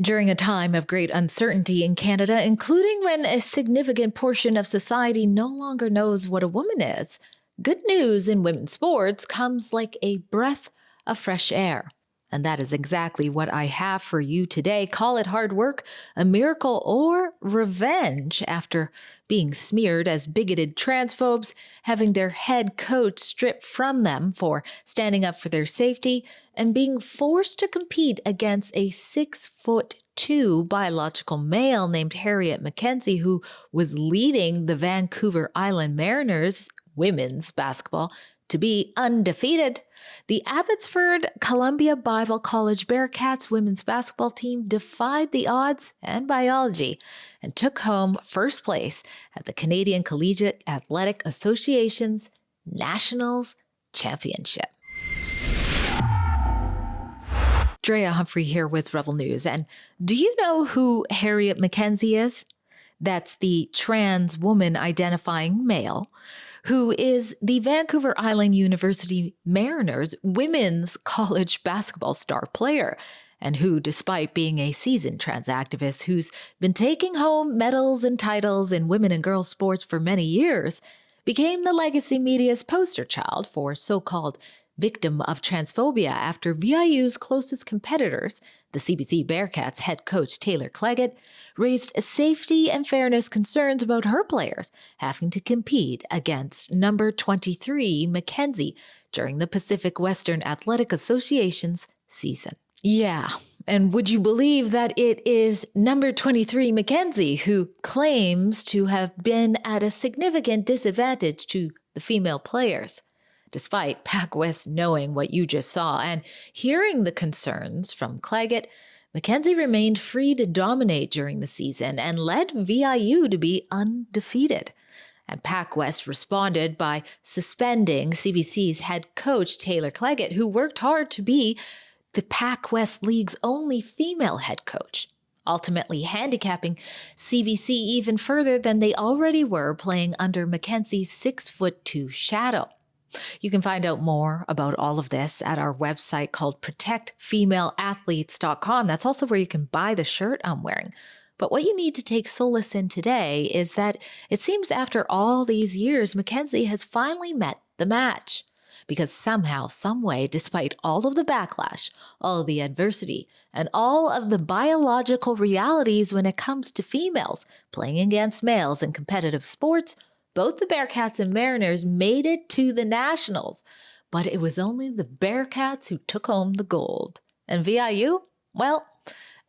During a time of great uncertainty in Canada, including when a significant portion of society no longer knows what a woman is, good news in women's sports comes like a breath of fresh air. And that is exactly what I have for you today. Call it hard work, a miracle, or revenge after being smeared as bigoted transphobes, having their head coach stripped from them for standing up for their safety, and being forced to compete against a 6'2" biological male named Harriet Mackenzie, who was leading the Vancouver Island Mariners women's basketball to be undefeated. The Abbotsford Columbia Bible College Bearcats women's basketball team defied the odds and biology and took home first place at the Canadian Collegiate Athletic Association's Nationals Championship. Drea Humphrey here with Rebel News. And do you know who Harriet Mackenzie is? That's the trans woman identifying male who is the Vancouver Island University Mariners women's college basketball star player, and who, despite being a seasoned trans activist who's been taking home medals and titles in women and girls sports for many years, became the legacy media's poster child for so-called victim of transphobia after VIU's closest competitors, the CBC Bearcats head coach Taylor Cleggett, raised safety and fairness concerns about her players having to compete against number 23 Mackenzie during the Pacific Western Athletic Association's season. Yeah, and would you believe that it is number 23 Mackenzie who claims to have been at a significant disadvantage to the female players? Despite Pac West knowing what you just saw and hearing the concerns from Cleggett, Mackenzie remained free to dominate during the season and led VIU to be undefeated. And Pac West responded by suspending CBC's head coach Taylor Cleggett, who worked hard to be the Pac West League's only female head coach, ultimately handicapping CBC even further than they already were playing under Mackenzie's 6'2" shadow. You can find out more about all of this at our website called protectfemaleathletes.com. That's also where you can buy the shirt I'm wearing. But what you need to take solace in today is that it seems after all these years, Mackenzie has finally met the match. Because somehow, someway, despite all of the backlash, all of the adversity, and all of the biological realities when it comes to females playing against males in competitive sports, both the Bearcats and Mariners made it to the Nationals, but it was only the Bearcats who took home the gold. And VIU? Well,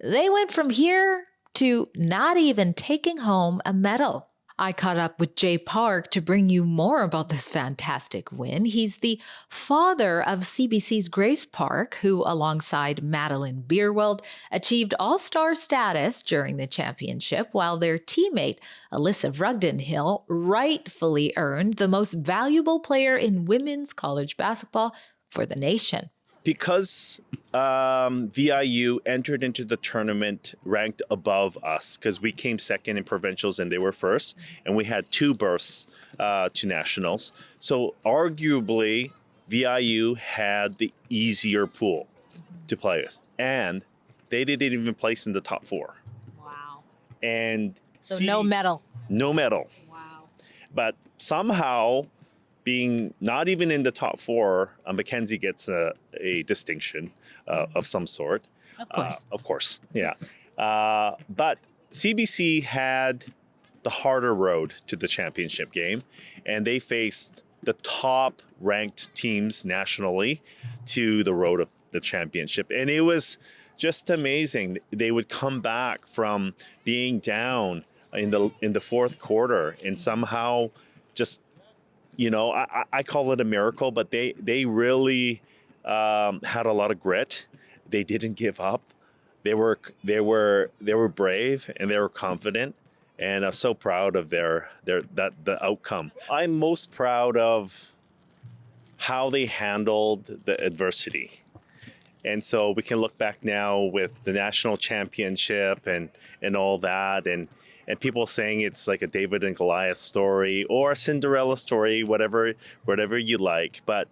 they went from here to not even taking home a medal. I caught up with Jay Park to bring you more about this fantastic win. He's the father of CBC's Grace Park, who, alongside Madeline Beerwald, achieved all-star status during the championship, while their teammate, Alyssa Rugden-Hill, rightfully earned the most valuable player in women's college basketball for the nation. Because VIU entered into the tournament ranked above us, because we came second in provincials and they were first, and we had 2 berths to nationals. So arguably, VIU had the easier pool to play with, and they didn't even place in the top 4. Wow. And so no medal. No medal. Wow. But somehow, being not even in the top 4, Mackenzie gets a distinction of some sort. Of course, yeah. But CBC had the harder road to the championship game, and they faced the top-ranked teams nationally to the road of the championship. And it was just amazing. They would come back from being down in the fourth quarter and somehow just, I call it a miracle, but they really had a lot of grit. They didn't give up. They were brave and they were confident, and I'm so proud of the outcome. I'm most proud of how they handled the adversity. And so we can look back now with the national championship and all that, and people saying it's like a David and Goliath story or a Cinderella story, whatever you like. But,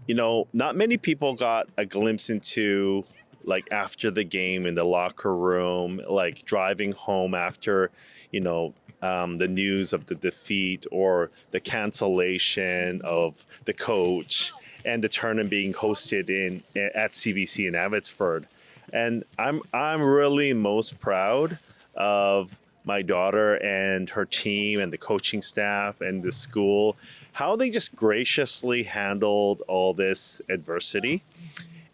not many people got a glimpse into like after the game in the locker room, like driving home after, the news of the defeat or the cancellation of the coach and the tournament being hosted at CBC in Abbotsford. And I'm really most proud of my daughter and her team and the coaching staff and the school, how they just graciously handled all this adversity.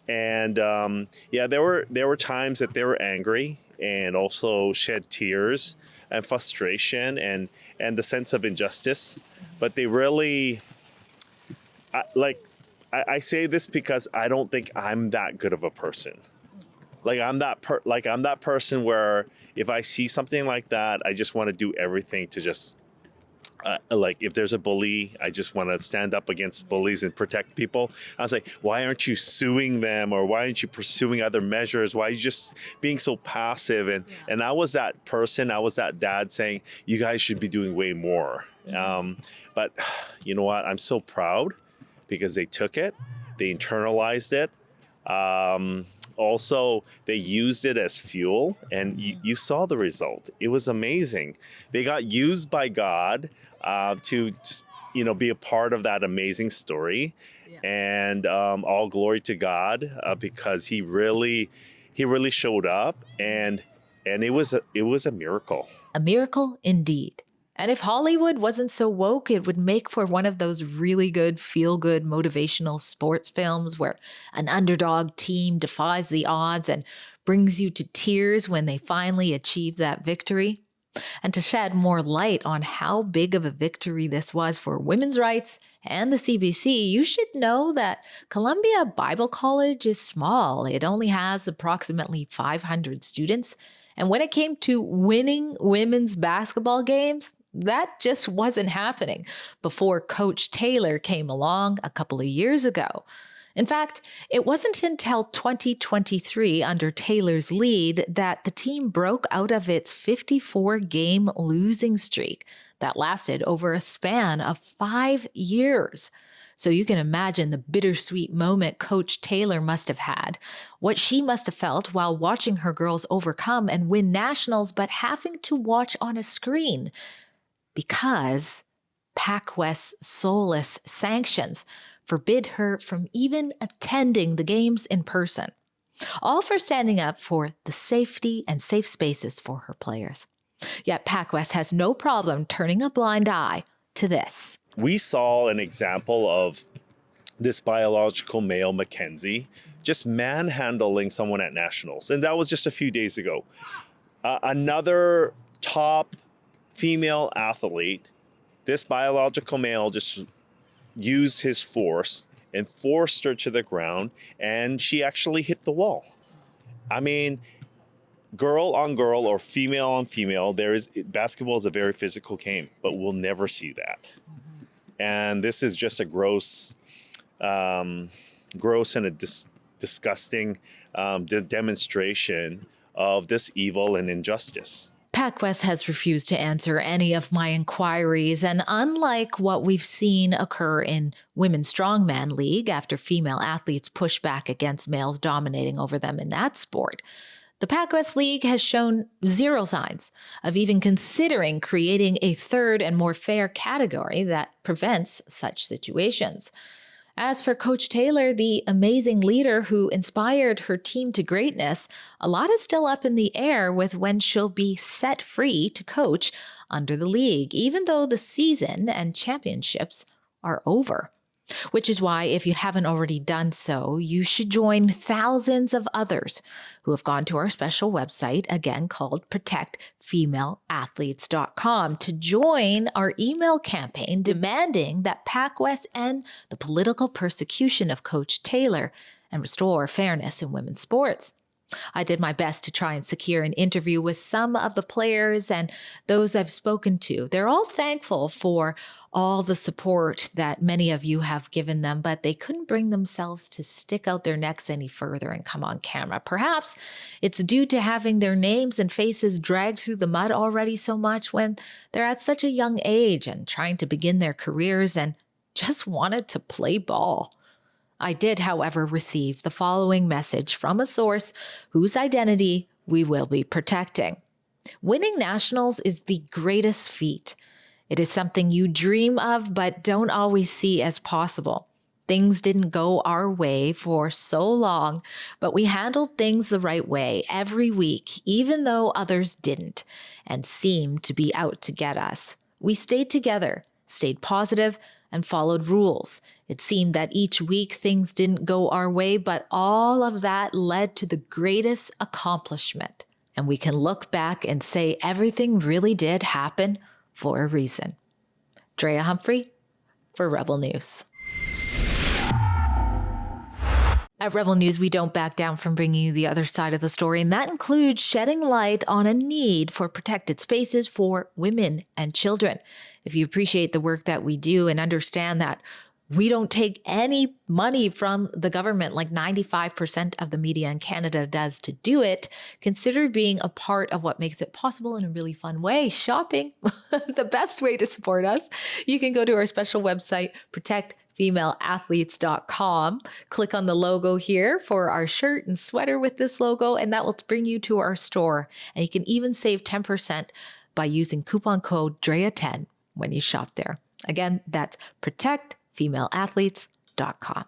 And there were times that they were angry and also shed tears and frustration and the sense of injustice. But they really, I say this because I don't think I'm that good of a person. I'm that person where if I see something like that, I just want to do everything to just if there's a bully, I just want to stand up against bullies and protect people. I was like, why aren't you suing them, or why aren't you pursuing other measures? Why are you just being so passive? And I was that person. I was that dad saying, you guys should be doing way more. But you know what? I'm so proud because they took it, they internalized it. Also, they used it as fuel, and you saw the result. It was amazing. They got used by God to just, be a part of that amazing story. Yeah. And all glory to God because He really showed up, and it was a miracle. A miracle indeed. And if Hollywood wasn't so woke, it would make for one of those really good, feel-good, motivational sports films where an underdog team defies the odds and brings you to tears when they finally achieve that victory. And to shed more light on how big of a victory this was for women's rights and the CBC, you should know that Columbia Bible College is small. It only has approximately 500 students. And when it came to winning women's basketball games, that just wasn't happening before Coach Taylor came along a couple of years ago. In fact, it wasn't until 2023 under Taylor's lead that the team broke out of its 54-game losing streak that lasted over a span of 5 years. So you can imagine the bittersweet moment Coach Taylor must have had, what she must have felt while watching her girls overcome and win nationals, but having to watch on a screen because PacWest's soulless sanctions forbid her from even attending the games in person, all for standing up for the safety and safe spaces for her players. Yet PacWest has no problem turning a blind eye to this. We saw an example of this biological male, Mackenzie, just manhandling someone at nationals. And that was just a few days ago. Another top female athlete, this biological male just used his force and forced her to the ground, and she actually hit the wall. I mean, girl on girl or female on female, basketball is a very physical game, but we'll never see that. And this is just a gross and a disgusting demonstration of this evil and injustice. PacWest has refused to answer any of my inquiries, and unlike what we've seen occur in Women's Strongman League after female athletes push back against males dominating over them in that sport, the PacWest League has shown zero signs of even considering creating a third and more fair category that prevents such situations. As for Coach Taylor, the amazing leader who inspired her team to greatness, a lot is still up in the air with when she'll be set free to coach under the league, even though the season and championships are over. Which is why, if you haven't already done so, you should join thousands of others who have gone to our special website, again called protectfemaleathletes.com, to join our email campaign demanding that PacWest end the political persecution of Coach Taylor and restore fairness in women's sports. I did my best to try and secure an interview with some of the players and those I've spoken to. They're all thankful for all the support that many of you have given them, but they couldn't bring themselves to stick out their necks any further and come on camera. Perhaps it's due to having their names and faces dragged through the mud already so much when they're at such a young age and trying to begin their careers and just wanted to play ball. I did, however, receive the following message from a source whose identity we will be protecting. Winning nationals is the greatest feat. It is something you dream of but don't always see as possible. Things didn't go our way for so long, but we handled things the right way every week, even though others didn't and seemed to be out to get us. We stayed together, stayed positive, and followed rules. It seemed that each week things didn't go our way, but all of that led to the greatest accomplishment. And we can look back and say everything really did happen for a reason. Drea Humphrey for Rebel News. At Rebel News, we don't back down from bringing you the other side of the story, and that includes shedding light on a need for protected spaces for women and children. If you appreciate the work that we do and understand that we don't take any money from the government like 95% of the media in Canada does to do it, consider being a part of what makes it possible in a really fun way. Shopping, the best way to support us. You can go to our special website, protectfemaleathletes.com. Click on the logo here for our shirt and sweater with this logo, and that will bring you to our store. And you can even save 10% by using coupon code DREA10 when you shop there. Again, that's protectfemaleathletes.com.